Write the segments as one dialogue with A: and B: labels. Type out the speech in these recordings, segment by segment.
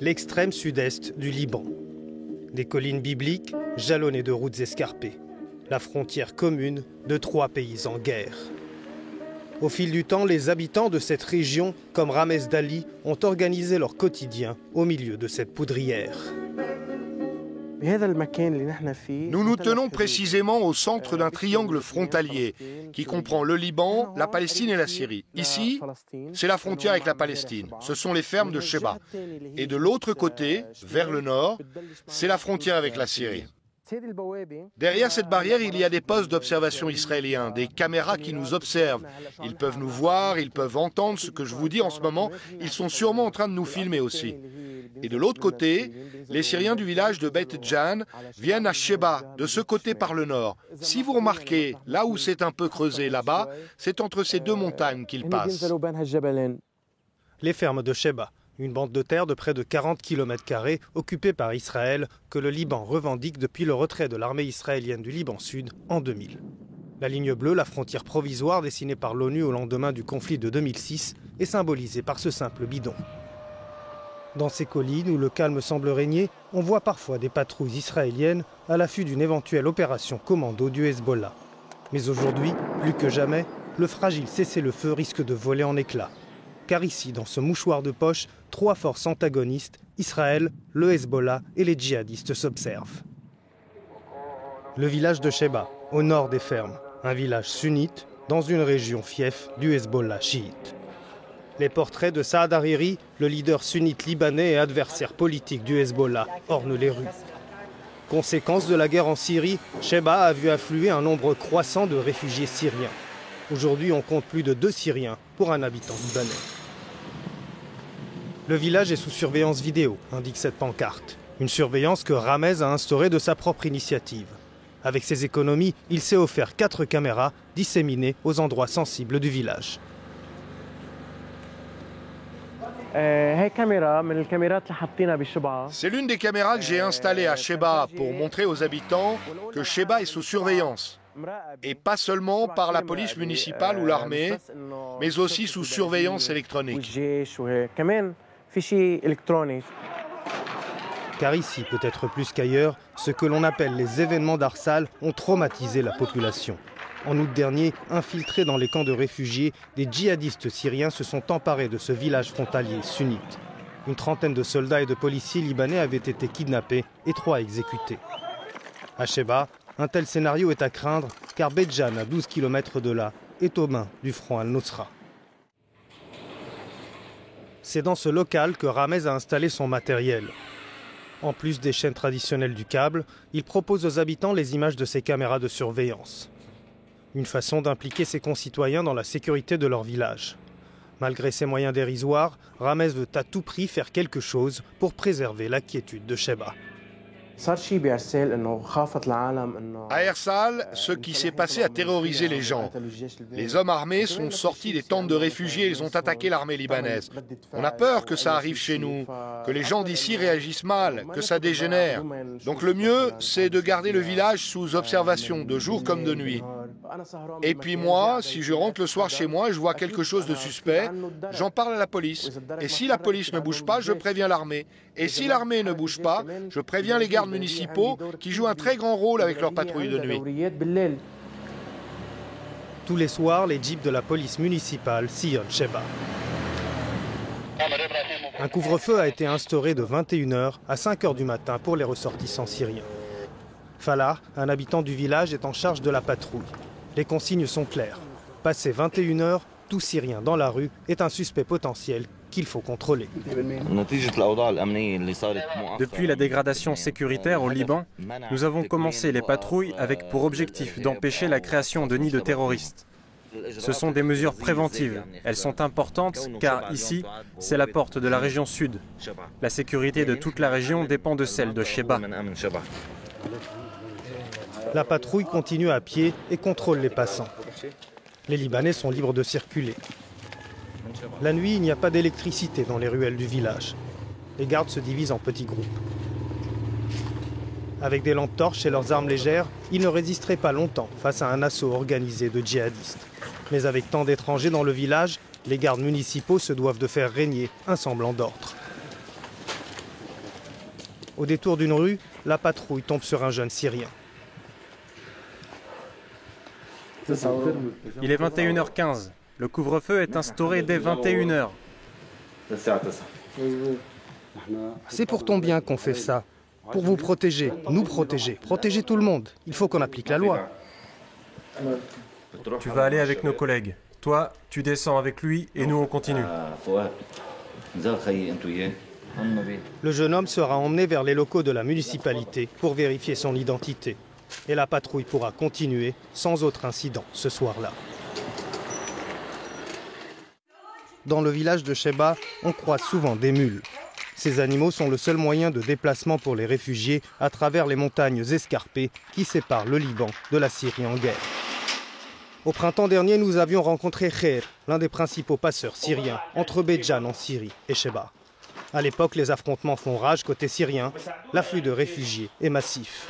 A: l'extrême sud-est du Liban. Des collines bibliques jalonnées de routes escarpées. La frontière commune de 3 pays en guerre. Au fil du temps, les habitants de cette région, comme Ramez Dali, ont organisé leur quotidien au milieu de cette poudrière.
B: Nous nous tenons précisément au centre d'un triangle frontalier qui comprend le Liban, la Palestine et la Syrie. Ici, c'est la frontière avec la Palestine. Ce sont les fermes de Sheba. Et de l'autre côté, vers le nord, c'est la frontière avec la Syrie. Derrière cette barrière, il y a des postes d'observation israéliens, des caméras qui nous observent. Ils peuvent nous voir, ils peuvent entendre ce que je vous dis en ce moment. Ils sont sûrement en train de nous filmer aussi. Et de l'autre côté, les Syriens du village de Beit Jan viennent à Sheba, de ce côté par le nord. Si vous remarquez, là où c'est un peu creusé là-bas, c'est entre ces 2 montagnes qu'ils passent.
A: Les fermes de Sheba, une bande de terre de près de 40 km² occupée par Israël que le Liban revendique depuis le retrait de l'armée israélienne du Liban Sud en 2000. La ligne bleue, la frontière provisoire dessinée par l'ONU au lendemain du conflit de 2006, est symbolisée par ce simple bidon. Dans ces collines où le calme semble régner, on voit parfois des patrouilles israéliennes à l'affût d'une éventuelle opération commando du Hezbollah. Mais aujourd'hui, plus que jamais, le fragile cessez-le-feu risque de voler en éclats. Car ici, dans ce mouchoir de poche, 3 forces antagonistes, Israël, le Hezbollah et les djihadistes s'observent. Le village de Sheba, au nord des fermes, un village sunnite dans une région fief du Hezbollah chiite. Les portraits de Saad Hariri, le leader sunnite libanais et adversaire politique du Hezbollah, ornent les rues. Conséquence de la guerre en Syrie, Sheba a vu affluer un nombre croissant de réfugiés syriens. Aujourd'hui, on compte plus de 2 Syriens pour un habitant libanais. Le village est sous surveillance vidéo, indique cette pancarte. Une surveillance que Ramez a instaurée de sa propre initiative. Avec ses économies, il s'est offert 4 caméras disséminées aux endroits sensibles du village.
B: C'est l'une des caméras que j'ai installées à Sheba pour montrer aux habitants que Sheba est sous surveillance. Et pas seulement par la police municipale ou l'armée, mais aussi sous surveillance électronique.
A: Car ici, peut-être plus qu'ailleurs, ce que l'on appelle les événements d'Arsal ont traumatisé la population. En août dernier, infiltrés dans les camps de réfugiés, des djihadistes syriens se sont emparés de ce village frontalier sunnite. Une trentaine de soldats et de policiers libanais avaient été kidnappés et 3 exécutés. À Sheba, un tel scénario est à craindre car Beit Jan, à 12 km de là, est aux mains du front al-Nosra. C'est dans ce local que Ramez a installé son matériel. En plus des chaînes traditionnelles du câble, il propose aux habitants les images de ses caméras de surveillance. Une façon d'impliquer ses concitoyens dans la sécurité de leur village. Malgré ses moyens dérisoires, Ramez veut à tout prix faire quelque chose pour préserver la quiétude de Sheba.
B: À Arsal, ce qui s'est passé a terrorisé les gens. Les hommes armés sont sortis des tentes de réfugiés et ils ont attaqué l'armée libanaise. On a peur que ça arrive chez nous, que les gens d'ici réagissent mal, que ça dégénère. Donc le mieux, c'est de garder le village sous observation, de jour comme de nuit. Et puis moi, si je rentre le soir chez moi et je vois quelque chose de suspect, j'en parle à la police. Et si la police ne bouge pas, je préviens l'armée. Et si l'armée ne bouge pas, je préviens les gardes municipaux qui jouent un très grand rôle avec leurs patrouilles de nuit.
A: Tous les soirs, les jeeps de la police municipale sillonnent Sheba. Un couvre-feu a été instauré de 21h à 5h du matin pour les ressortissants syriens. Falah, un habitant du village, est en charge de la patrouille. Les consignes sont claires. Passé 21h, tout Syrien dans la rue est un suspect potentiel qu'il faut contrôler.
C: Depuis la dégradation sécuritaire au Liban, nous avons commencé les patrouilles avec pour objectif d'empêcher la création de nids de terroristes. Ce sont des mesures préventives. Elles sont importantes car ici, c'est la porte de la région sud. La sécurité de toute la région dépend de celle de Sheba.
A: La patrouille continue à pied et contrôle les passants. Les Libanais sont libres de circuler. La nuit, il n'y a pas d'électricité dans les ruelles du village. Les gardes se divisent en petits groupes. Avec des lampes torches et leurs armes légères, ils ne résisteraient pas longtemps face à un assaut organisé de djihadistes. Mais avec tant d'étrangers dans le village, les gardes municipaux se doivent de faire régner un semblant d'ordre. Au détour d'une rue, la patrouille tombe sur un jeune Syrien.
C: Il est 21h15. Le couvre-feu est instauré dès 21h.
A: C'est pour ton bien qu'on fait ça. Pour vous protéger, nous protéger, protéger tout le monde. Il faut qu'on applique la loi.
C: Tu vas aller avec nos collègues. Toi, tu descends avec lui et nous on continue.
A: Le jeune homme sera emmené vers les locaux de la municipalité pour vérifier son identité. Et la patrouille pourra continuer sans autre incident ce soir-là. Dans le village de Sheba, on croise souvent des mules. Ces animaux sont le seul moyen de déplacement pour les réfugiés à travers les montagnes escarpées qui séparent le Liban de la Syrie en guerre. Au printemps dernier, nous avions rencontré Khair, l'un des principaux passeurs syriens, entre Beidjan en Syrie et Sheba. À l'époque, les affrontements font rage côté syrien. L'afflux de réfugiés est massif.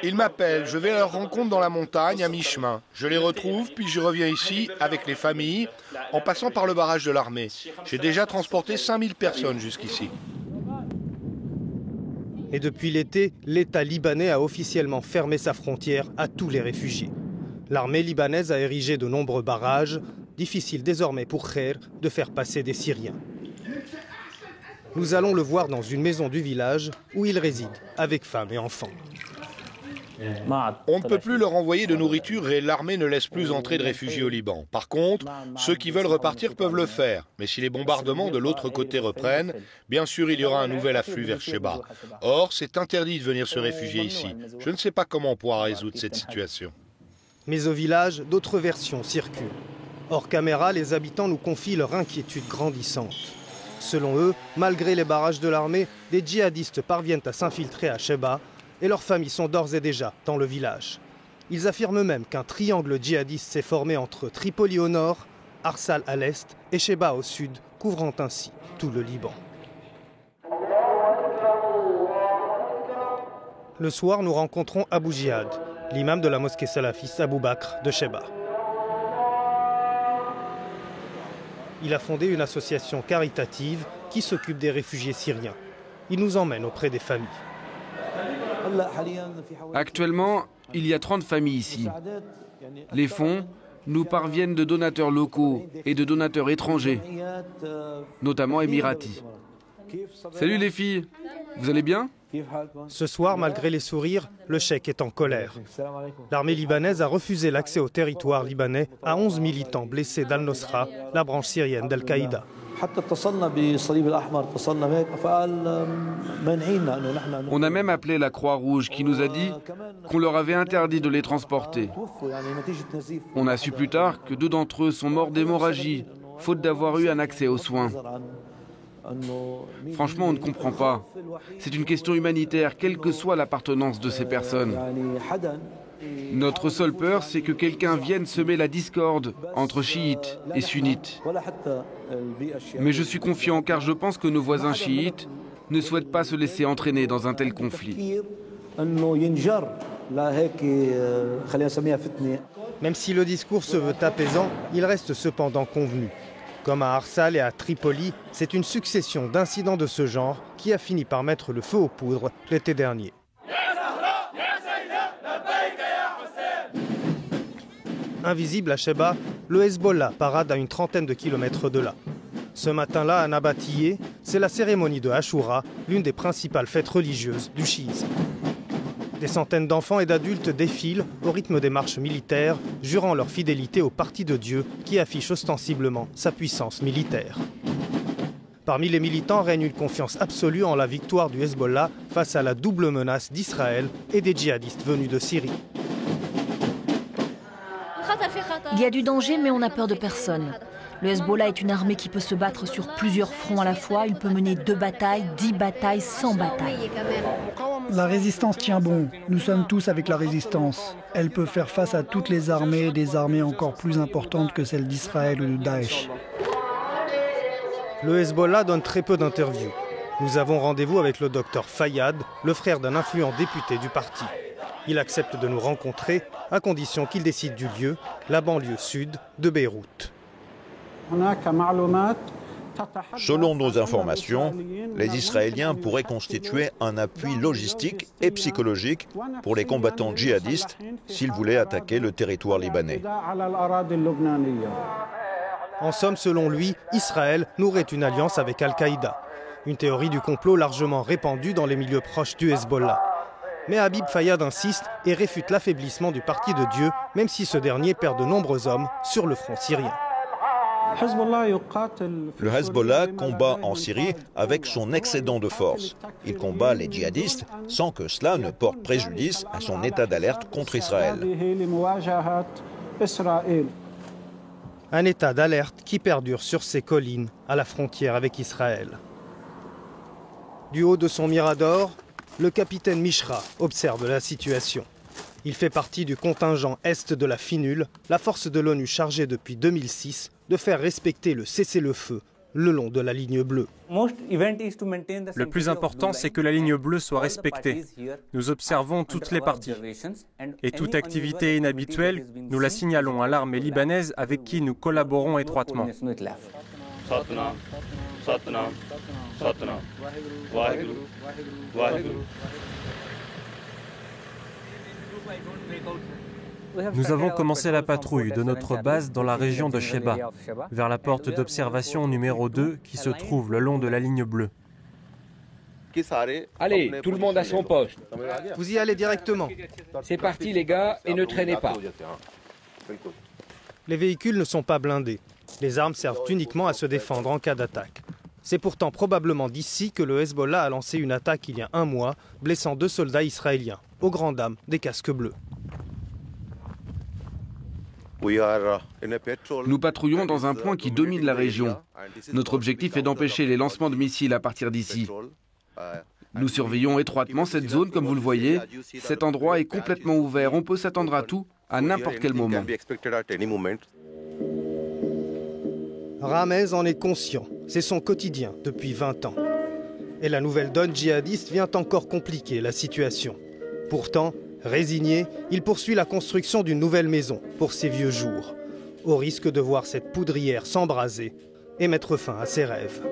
B: Ils m'appellent, je vais à leur rencontre dans la montagne à mi-chemin. Je les retrouve, puis je reviens ici avec les familles, en passant par le barrage de l'armée. J'ai déjà transporté 5000 personnes jusqu'ici.
A: Et depuis l'été, l'État libanais a officiellement fermé sa frontière à tous les réfugiés. L'armée libanaise a érigé de nombreux barrages. Difficile désormais pour Khair de faire passer des Syriens. Nous allons le voir dans une maison du village où il réside, avec femme et enfants.
B: On ne peut plus leur envoyer de nourriture et l'armée ne laisse plus entrer de réfugiés au Liban. Par contre, ceux qui veulent repartir peuvent le faire. Mais si les bombardements de l'autre côté reprennent, bien sûr il y aura un nouvel afflux vers Sheba. Or, c'est interdit de venir se réfugier ici. Je ne sais pas comment on pourra résoudre cette situation.
A: Mais au village, d'autres versions circulent. Hors caméra, les habitants nous confient leur inquiétude grandissante. Selon eux, malgré les barrages de l'armée, des djihadistes parviennent à s'infiltrer à Sheba et leurs familles sont d'ores et déjà dans le village. Ils affirment même qu'un triangle djihadiste s'est formé entre Tripoli au nord, Arsal à l'est et Sheba au sud, couvrant ainsi tout le Liban. Le soir, nous rencontrons Abou Jihad, l'imam de la mosquée salafiste Abou Bakr de Sheba. Il a fondé une association caritative qui s'occupe des réfugiés syriens. Il nous emmène auprès des familles.
D: Actuellement, il y a 30 familles ici. Les fonds nous parviennent de donateurs locaux et de donateurs étrangers, notamment émiratis. Salut les filles, vous allez bien ?
A: Ce soir, malgré les sourires, le cheikh est en colère. L'armée libanaise a refusé l'accès au territoire libanais à 11 militants blessés d'Al-Nosra, la branche syrienne d'Al-Qaïda.
D: On a même appelé la Croix-Rouge qui nous a dit qu'on leur avait interdit de les transporter. On a su plus tard que 2 d'entre eux sont morts d'hémorragie, faute d'avoir eu un accès aux soins. Franchement, on ne comprend pas. C'est une question humanitaire, quelle que soit l'appartenance de ces personnes. Notre seule peur, c'est que quelqu'un vienne semer la discorde entre chiites et sunnites. Mais je suis confiant car je pense que nos voisins chiites ne souhaitent pas se laisser entraîner dans un tel conflit.
A: Même si le discours se veut apaisant, il reste cependant convenu. Comme à Arsal et à Tripoli, c'est une succession d'incidents de ce genre qui a fini par mettre le feu aux poudres l'été dernier. Invisible à Sheba, le Hezbollah parade à une trentaine de kilomètres de là. Ce matin-là, à Nabatiyeh, c'est la cérémonie de Ashura, l'une des principales fêtes religieuses du chiisme. Des centaines d'enfants et d'adultes défilent au rythme des marches militaires, jurant leur fidélité au parti de Dieu qui affiche ostensiblement sa puissance militaire. Parmi les militants règne une confiance absolue en la victoire du Hezbollah face à la double menace d'Israël et des djihadistes venus de Syrie.
E: Il y a du danger, mais on n'a peur de personne. Le Hezbollah est une armée qui peut se battre sur plusieurs fronts à la fois. Il peut mener 2 batailles, 10 batailles, 100 batailles.
F: La résistance tient bon. Nous sommes tous avec la résistance. Elle peut faire face à toutes les armées, des armées encore plus importantes que celles d'Israël ou de Daesh.
A: Le Hezbollah donne très peu d'interviews. Nous avons rendez-vous avec le docteur Fayyad, le frère d'un influent député du parti. Il accepte de nous rencontrer à condition qu'il décide du lieu, la banlieue sud de Beyrouth.
G: Selon nos informations, les Israéliens pourraient constituer un appui logistique et psychologique pour les combattants djihadistes s'ils voulaient attaquer le territoire libanais.
A: En somme, selon lui, Israël nourrait une alliance avec Al-Qaïda. Une théorie du complot largement répandue dans les milieux proches du Hezbollah. Mais Habib Fayyad insiste et réfute l'affaiblissement du Parti de Dieu, même si ce dernier perd de nombreux hommes sur le front syrien.
G: Le Hezbollah combat en Syrie avec son excédent de force. Il combat les djihadistes sans que cela ne porte préjudice à son état d'alerte contre Israël.
A: Un état d'alerte qui perdure sur ces collines à la frontière avec Israël. Du haut de son mirador, le capitaine Mishra observe la situation. Il fait partie du contingent Est de la FINUL, la force de l'ONU chargée depuis 2006 de faire respecter le cessez-le-feu le long de la ligne bleue.
C: Le plus important, c'est que la ligne bleue soit respectée. Nous observons toutes les parties. Et toute activité inhabituelle, nous la signalons à l'armée libanaise avec qui nous collaborons étroitement. Nous avons commencé la patrouille de notre base dans la région de Sheba, vers la porte d'observation numéro 2 qui se trouve le long de la ligne bleue.
H: Allez, tout le monde à son poste.
A: Vous y allez directement.
H: C'est parti les gars, et ne traînez pas.
A: Les véhicules ne sont pas blindés. Les armes servent uniquement à se défendre en cas d'attaque. C'est pourtant probablement d'ici que le Hezbollah a lancé une attaque il y a un mois, blessant 2 soldats israéliens, aux grandes dames des casques bleus.
D: Nous patrouillons dans un point qui domine la région. Notre objectif est d'empêcher les lancements de missiles à partir d'ici. Nous surveillons étroitement cette zone, comme vous le voyez. Cet endroit est complètement ouvert. On peut s'attendre à tout, à n'importe quel moment.
A: Ramez en est conscient. C'est son quotidien depuis 20 ans. Et la nouvelle donne djihadiste vient encore compliquer la situation. Pourtant, résigné, il poursuit la construction d'une nouvelle maison pour ses vieux jours, au risque de voir cette poudrière s'embraser et mettre fin à ses rêves.